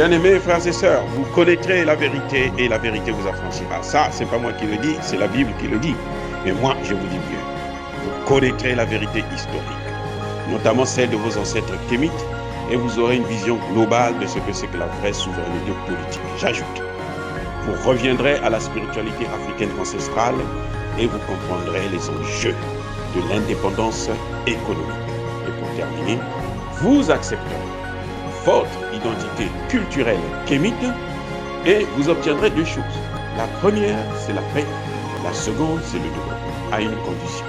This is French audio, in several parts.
Bien-aimés frères et sœurs, vous connaîtrez la vérité et la vérité vous affranchira. Ça, c'est pas moi qui le dis, c'est la Bible qui le dit. Mais moi, je vous dis mieux. Vous connaîtrez la vérité historique, notamment celle de vos ancêtres kémites, et vous aurez une vision globale de ce que c'est que la vraie souveraineté politique. J'ajoute, vous reviendrez à la spiritualité africaine ancestrale et vous comprendrez les enjeux de l'indépendance économique. Et pour terminer, vous accepterez votre identité culturelle kémite et vous obtiendrez deux choses. La première, c'est la paix. La seconde, c'est le développement, à une condition.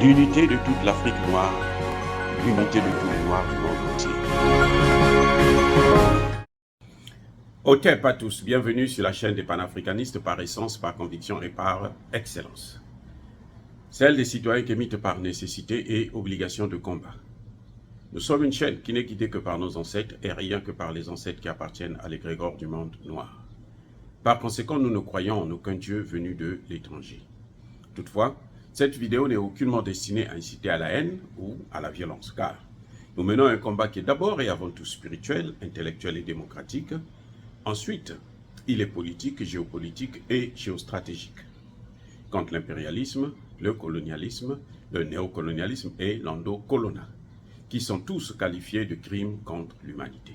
L'unité de toute l'Afrique noire, l'unité de tous les Noirs du monde entier. Ok, pas tous. Bienvenue sur la chaîne des panafricanistes par essence, par conviction et par excellence. Celle des citoyens kémites par nécessité et obligation de combat. Nous sommes une chaîne qui n'est guidée que par nos ancêtres et rien que par les ancêtres qui appartiennent à l'égrégore du monde noir. Par conséquent, nous ne croyons en aucun Dieu venu de l'étranger. Toutefois, cette vidéo n'est aucunement destinée à inciter à la haine ou à la violence, car nous menons un combat qui est d'abord et avant tout spirituel, intellectuel et démocratique. Ensuite, il est politique, géopolitique et géostratégique. Contre l'impérialisme, le colonialisme, le néocolonialisme et l'endocolonial, qui sont tous qualifiés de crimes contre l'humanité.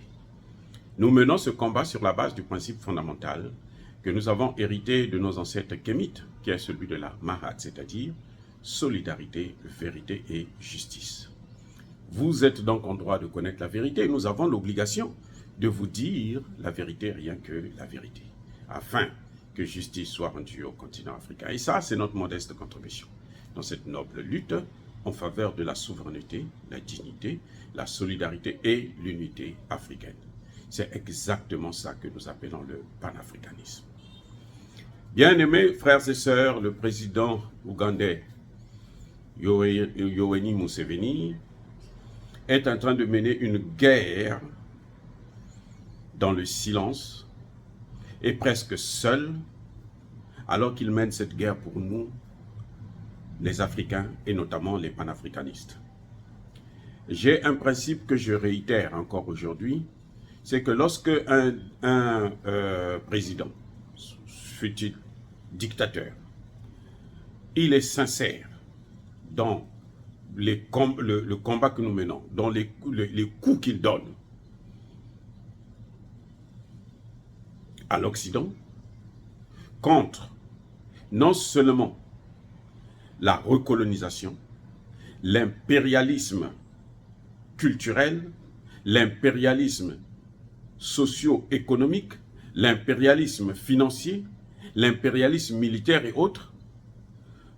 Nous menons ce combat sur la base du principe fondamental que nous avons hérité de nos ancêtres kémites, qui est celui de la Mahat, c'est-à-dire solidarité, vérité et justice. Vous êtes donc en droit de connaître la vérité et nous avons l'obligation de vous dire la vérité, rien que la vérité, afin que justice soit rendue au continent africain. Et ça, c'est notre modeste contribution dans cette noble lutte en faveur de la souveraineté, la dignité, la solidarité et l'unité africaine. C'est exactement ça que nous appelons le panafricanisme. Bien-aimés frères et sœurs, le président ougandais Yoweri Museveni est en train de mener une guerre dans le silence et presque seul, alors qu'il mène cette guerre pour nous, les Africains et notamment les panafricanistes. J'ai un principe que je réitère encore aujourd'hui, c'est que lorsque un président, fut-il dictateur, il est sincère dans le combat que nous menons, dans les coups qu'il donne à l'Occident, contre non seulement la recolonisation, l'impérialisme culturel, l'impérialisme socio-économique, l'impérialisme financier, l'impérialisme militaire et autres,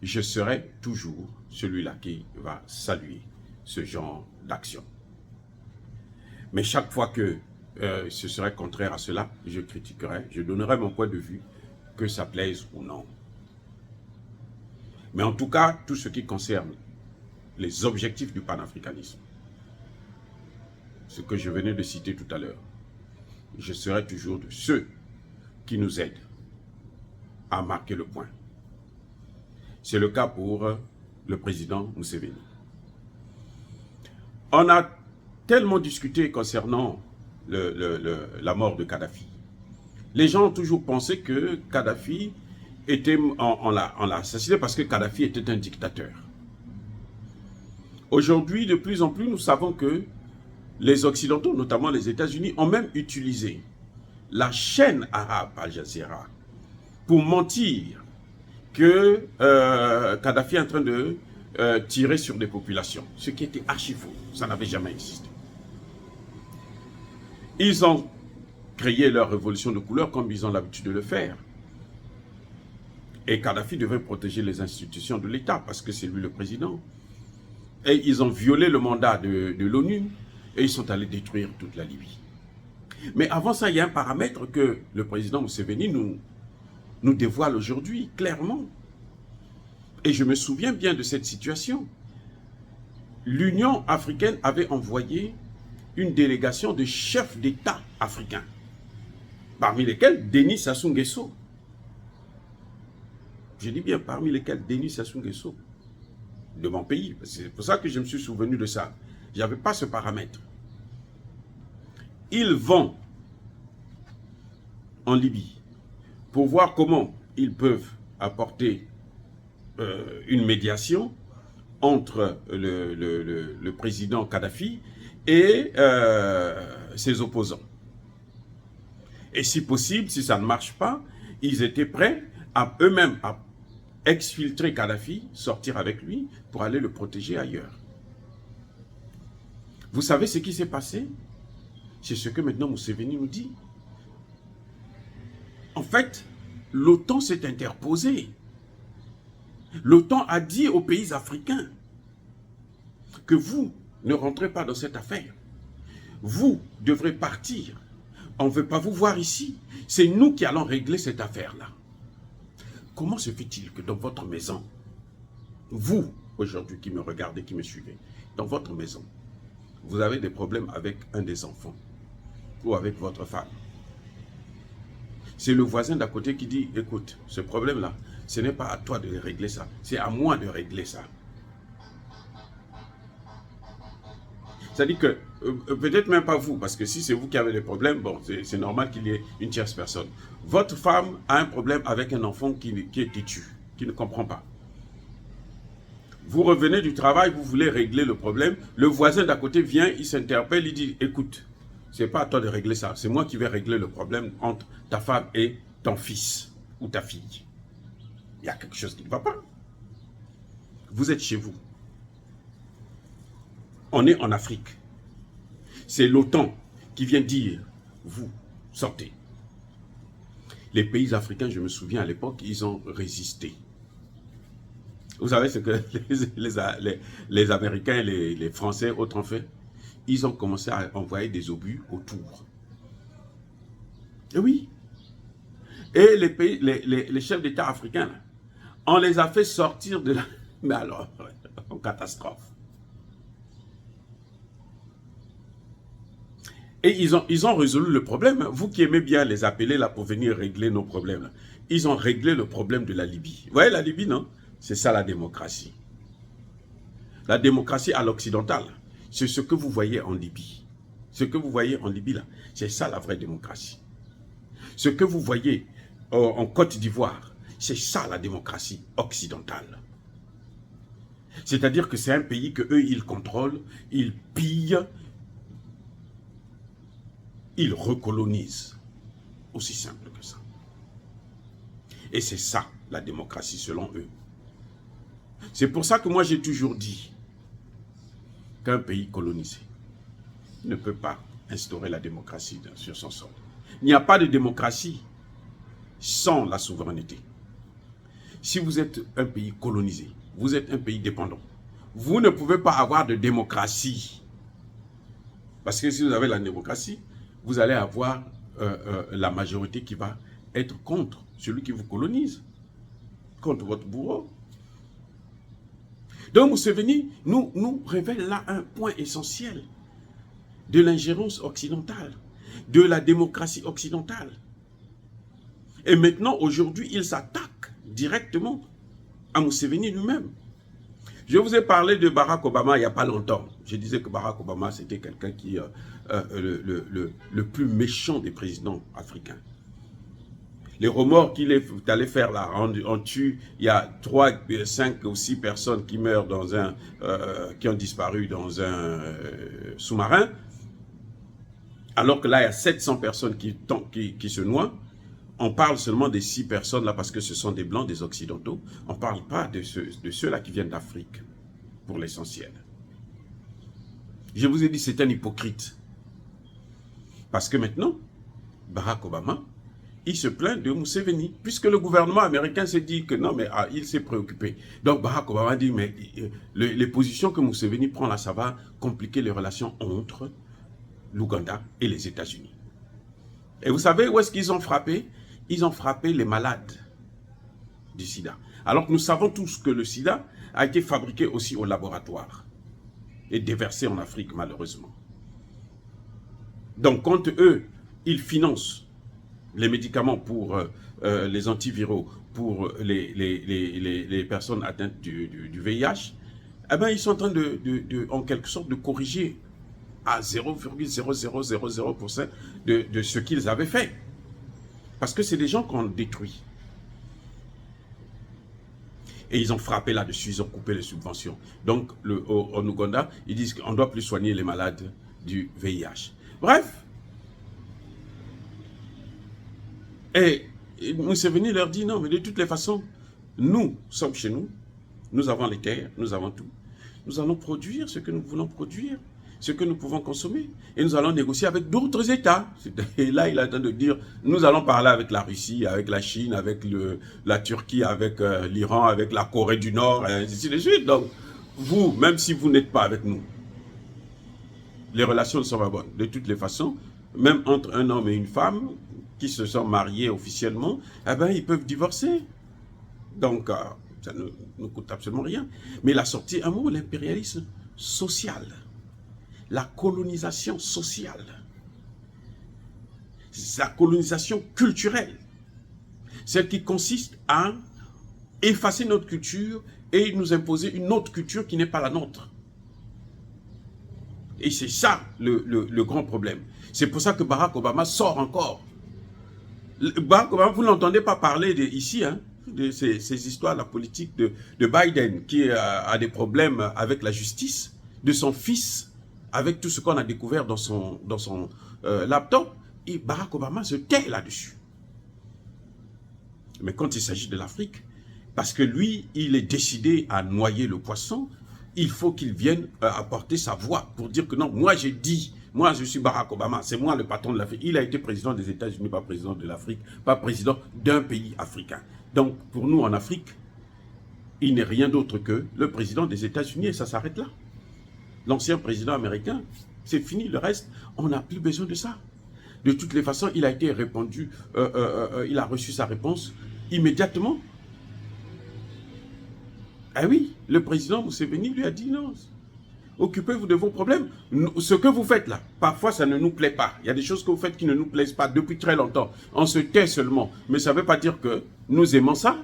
je serai toujours celui-là qui va saluer ce genre d'action. Mais chaque fois que ce serait contraire à cela, je critiquerai, je donnerai mon point de vue, que ça plaise ou non. Mais en tout cas, tout ce qui concerne les objectifs du panafricanisme, ce que je venais de citer tout à l'heure, je serai toujours de ceux qui nous aident à marquer le point. C'est le cas pour le président Museveni. On a tellement discuté concernant la mort de Kadhafi. Les gens ont toujours pensé que Kadhafi on l'a assassiné parce que Kadhafi était un dictateur. Aujourd'hui, de plus en plus, nous savons que les Occidentaux, notamment les États-Unis, ont même utilisé la chaîne arabe Al Jazeera pour mentir que Kadhafi est en train de tirer sur des populations, ce qui était archi faux, ça n'avait jamais existé. Ils ont créé leur révolution de couleur comme ils ont l'habitude de le faire. Et Kadhafi devait protéger les institutions de l'État parce que c'est lui le président. Et ils ont violé le mandat de l'ONU et ils sont allés détruire toute la Libye. Mais avant ça, il y a un paramètre que le président Museveni nous dévoile aujourd'hui clairement. Et je me souviens bien de cette situation. L'Union africaine avait envoyé une délégation de chefs d'État africains, parmi lesquels Denis Sassou Nguesso. Je dis bien parmi lesquels Denis Sassou Nguesso, de mon pays. C'est pour ça que je me suis souvenu de ça. Je n'avais pas ce paramètre. Ils vont en Libye pour voir comment ils peuvent apporter une médiation entre le président Kadhafi et ses opposants. Et si possible, si ça ne marche pas, ils étaient prêts à eux-mêmes à exfiltrer Kadhafi, sortir avec lui pour aller le protéger ailleurs. Vous savez ce qui s'est passé? C'est ce que maintenant Museveni nous dit. En fait, l'OTAN s'est interposée. L'OTAN a dit aux pays africains que vous ne rentrez pas dans cette affaire. Vous devrez partir. On ne veut pas vous voir ici. C'est nous qui allons régler cette affaire-là. Comment se fait-il que dans votre maison, vous, aujourd'hui, qui me regardez, qui me suivez, dans votre maison, vous avez des problèmes avec un des enfants ou avec votre femme? C'est le voisin d'à côté qui dit, écoute, ce problème-là, ce n'est pas à toi de régler ça, c'est à moi de régler ça. C'est-à-dire que, peut-être même pas vous, parce que si c'est vous qui avez des problèmes, bon, c'est normal qu'il y ait une tierce personne. Votre femme a un problème avec un enfant qui est têtu, qui ne comprend pas. Vous revenez du travail, vous voulez régler le problème, le voisin d'à côté vient, il s'interpelle, il dit, écoute, c'est pas à toi de régler ça, c'est moi qui vais régler le problème entre ta femme et ton fils ou ta fille. Il y a quelque chose qui ne va pas. Vous êtes chez vous. On est en Afrique. C'est l'OTAN qui vient dire, vous, sortez. Les pays africains, je me souviens à l'époque, ils ont résisté. Vous savez ce que les Américains, les Français, autres ont fait? Ils ont commencé à envoyer des obus autour. Et oui. Et les chefs d'État africains, là, on les a fait sortir de la... Mais alors, en catastrophe. Et ils ont résolu le problème. Vous qui aimez bien les appeler là pour venir régler nos problèmes. Là. Ils ont réglé le problème de la Libye. Vous voyez la Libye, non? C'est ça la démocratie. La démocratie à l'occidental, c'est ce que vous voyez en Libye. Ce que vous voyez en Libye là, c'est ça la vraie démocratie. Ce que vous voyez en Côte d'Ivoire, c'est ça la démocratie occidentale. C'est-à-dire que c'est un pays que eux ils contrôlent, ils pillent, ils recolonisent. Aussi simple que ça. Et c'est ça la démocratie selon eux. C'est pour ça que moi j'ai toujours dit qu'un pays colonisé ne peut pas instaurer la démocratie sur son sol. Il n'y a pas de démocratie sans la souveraineté. Si vous êtes un pays colonisé, vous êtes un pays dépendant, vous ne pouvez pas avoir de démocratie. Parce que si vous avez la démocratie, vous allez avoir la majorité qui va être contre celui qui vous colonise, contre votre bourreau. Donc Museveni nous révèle là un point essentiel de l'ingérence occidentale, de la démocratie occidentale. Et maintenant, aujourd'hui, il s'attaque directement à Museveni lui-même. Je vous ai parlé de Barack Obama il n'y a pas longtemps. Je disais que Barack Obama, c'était quelqu'un qui le plus méchant des présidents africains. Les remords qu'il est allé faire là, on tue, il y a 3, 5 ou 6 personnes qui meurent dans un, qui ont disparu dans un sous-marin, alors que là, il y a 700 personnes qui se noient. On parle seulement des 6 personnes là parce que ce sont des blancs, des occidentaux. On ne parle pas de ceux-là qui viennent d'Afrique, pour l'essentiel. Je vous ai dit, c'est un hypocrite. Parce que maintenant, Barack Obama, il se plaint de Museveni, puisque le gouvernement américain s'est dit que non, mais il s'est préoccupé. Donc Barack Obama dit, mais les positions que Museveni prend là, ça va compliquer les relations entre l'Ouganda et les États-Unis. Et vous savez où est-ce qu'ils ont frappé? Ils ont frappé les malades du sida. Alors que nous savons tous que le sida a été fabriqué aussi au laboratoire et déversé en Afrique, malheureusement. Donc, quand eux, ils financent les médicaments pour les antiviraux, pour les personnes atteintes du VIH, eh ben, ils sont en train en quelque sorte de corriger à 0,0000% de ce qu'ils avaient fait. Parce que c'est des gens qu'on détruit. Et ils ont frappé là-dessus, ils ont coupé les subventions. Donc, en Ouganda, ils disent qu'on ne doit plus soigner les malades du VIH. Bref. Et Museveni leur dit non, mais de toutes les façons, nous sommes chez nous, nous avons les terres, nous avons tout. Nous allons produire ce que nous voulons produire, ce que nous pouvons consommer. Et nous allons négocier avec d'autres États. Et là, il est en train de dire, nous allons parler avec la Russie, avec la Chine, avec la Turquie, avec l'Iran, avec la Corée du Nord, et ainsi de suite. Donc, vous, même si vous n'êtes pas avec nous, les relations ne sont pas bonnes. De toutes les façons, même entre un homme et une femme qui se sont mariés officiellement, eh ben, ils peuvent divorcer. Donc, ça ne nous coûte absolument rien. Mais il a sorti un mot, l'impérialisme social. La colonisation sociale. La colonisation culturelle. Celle qui consiste à effacer notre culture et nous imposer une autre culture qui n'est pas la nôtre. Et c'est ça le grand problème. C'est pour ça que Barack Obama sort encore. Barack Obama, vous n'entendez pas parler ici, hein, de ces histoires, la politique de Biden qui a des problèmes avec la justice, de son fils, avec tout ce qu'on a découvert dans son laptop. Et Barack Obama se tait là-dessus. Mais quand il s'agit de l'Afrique, parce que lui, il est décidé à noyer le poisson, il faut qu'il vienne apporter sa voix pour dire que non, moi j'ai dit, moi je suis Barack Obama, c'est moi le patron de l'Afrique. Il a été président des États-Unis, pas président de l'Afrique, pas président d'un pays africain. Donc pour nous en Afrique, il n'est rien d'autre que le président des États-Unis et ça s'arrête là. L'ancien président américain, c'est fini, le reste, on n'a plus besoin de ça. De toutes les façons, il a été répondu, il a reçu sa réponse immédiatement. Ah oui, le président Museveni lui a dit non, occupez-vous de vos problèmes. Ce que vous faites là, parfois ça ne nous plaît pas. Il y a des choses que vous faites qui ne nous plaisent pas depuis très longtemps. On se tait seulement, mais ça ne veut pas dire que nous aimons ça.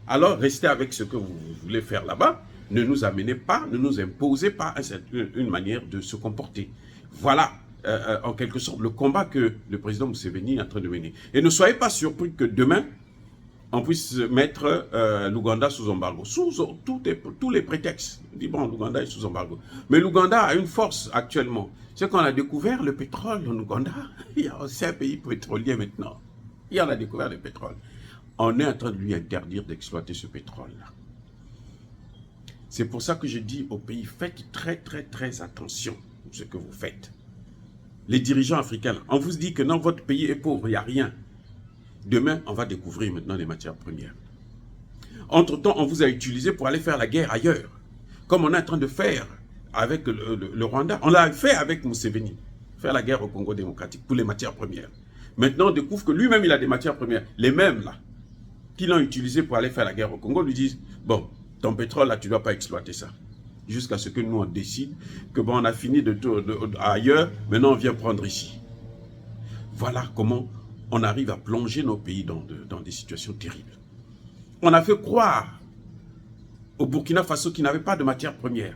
Alors restez avec ce que vous voulez faire là-bas. Ne nous amenez pas, ne nous imposez pas une manière de se comporter. Voilà, en quelque sorte, le combat que le président Museveni est en train de mener. Et ne soyez pas surpris que demain, on puisse mettre l'Ouganda sous embargo. Sous tous les prétextes. On dit, bon, l'Ouganda est sous embargo. Mais l'Ouganda a une force actuellement. C'est qu'on a découvert le pétrole en Ouganda. C'est un pays pétrolier maintenant. Et on a découvert le pétrole. On est en train de lui interdire d'exploiter ce pétrole-là. C'est pour ça que je dis au pays, faites très, très, très attention à ce que vous faites. Les dirigeants africains, on vous dit que non, votre pays est pauvre, il n'y a rien. Demain, on va découvrir maintenant les matières premières. Entre-temps, on vous a utilisé pour aller faire la guerre ailleurs. Comme on est en train de faire avec le Rwanda. On l'a fait avec Museveni. Faire la guerre au Congo démocratique pour les matières premières. Maintenant, on découvre que lui-même, il a des matières premières. Les mêmes, là, qui l'ont utilisé pour aller faire la guerre au Congo, lui disent, bon, ton pétrole, là, tu ne dois pas exploiter ça. Jusqu'à ce que nous, on décide que, bon, on a fini ailleurs, maintenant, on vient prendre ici. Voilà comment on arrive à plonger nos pays dans des situations terribles. On a fait croire au Burkina Faso qui n'avait pas de matière première.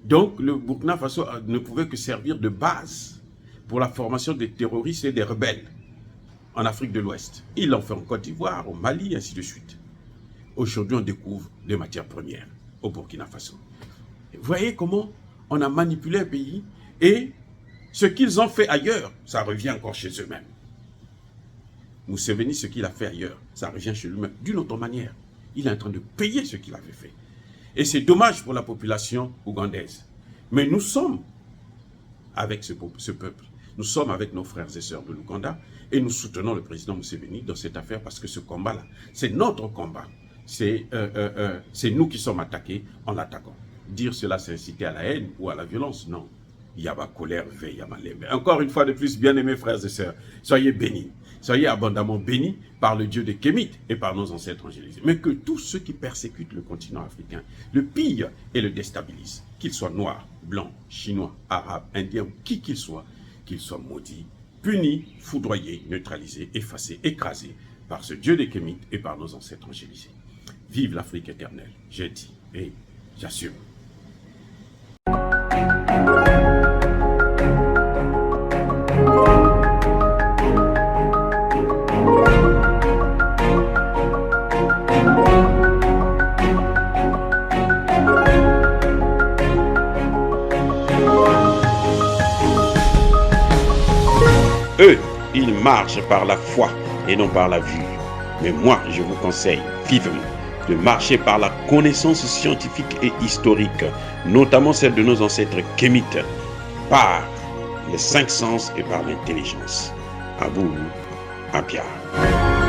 Donc, le Burkina Faso ne pouvait que servir de base pour la formation des terroristes et des rebelles en Afrique de l'Ouest. Ils l'ont fait en Côte d'Ivoire, au Mali, ainsi de suite. Aujourd'hui, on découvre des matières premières au Burkina Faso. Vous voyez comment on a manipulé un pays et ce qu'ils ont fait ailleurs, ça revient encore chez eux-mêmes. Museveni, ce qu'il a fait ailleurs, ça revient chez lui-même d'une autre manière. Il est en train de payer ce qu'il avait fait. Et c'est dommage pour la population ougandaise. Mais nous sommes avec ce peuple. Nous sommes avec nos frères et sœurs de l'Ouganda et nous soutenons le président Museveni dans cette affaire parce que ce combat-là, c'est notre combat. C'est nous qui sommes attaqués en l'attaquant. Dire cela, c'est inciter à la haine ou à la violence, non. Yaba colère, veille, Yamalembe. Encore une fois de plus, bien-aimés frères et sœurs, soyez bénis. Soyez abondamment bénis par le Dieu des Kémites et par nos ancêtres angélisés. Mais que tous ceux qui persécutent le continent africain le pillent et le déstabilisent, qu'ils soient noirs, blancs, chinois, arabes, indiens ou qui qu'ils soient maudits, punis, foudroyés, neutralisés, effacés, écrasés par ce Dieu des Kémites et par nos ancêtres angélisés. Vive l'Afrique éternelle, j'ai dit et j'assume. Eux, ils marchent par la foi et non par la vue. Mais moi, je vous conseille vivement de marcher par la connaissance scientifique et historique, notamment celle de nos ancêtres kémites, par les 5 sens et par l'intelligence. À vous, à Pierre.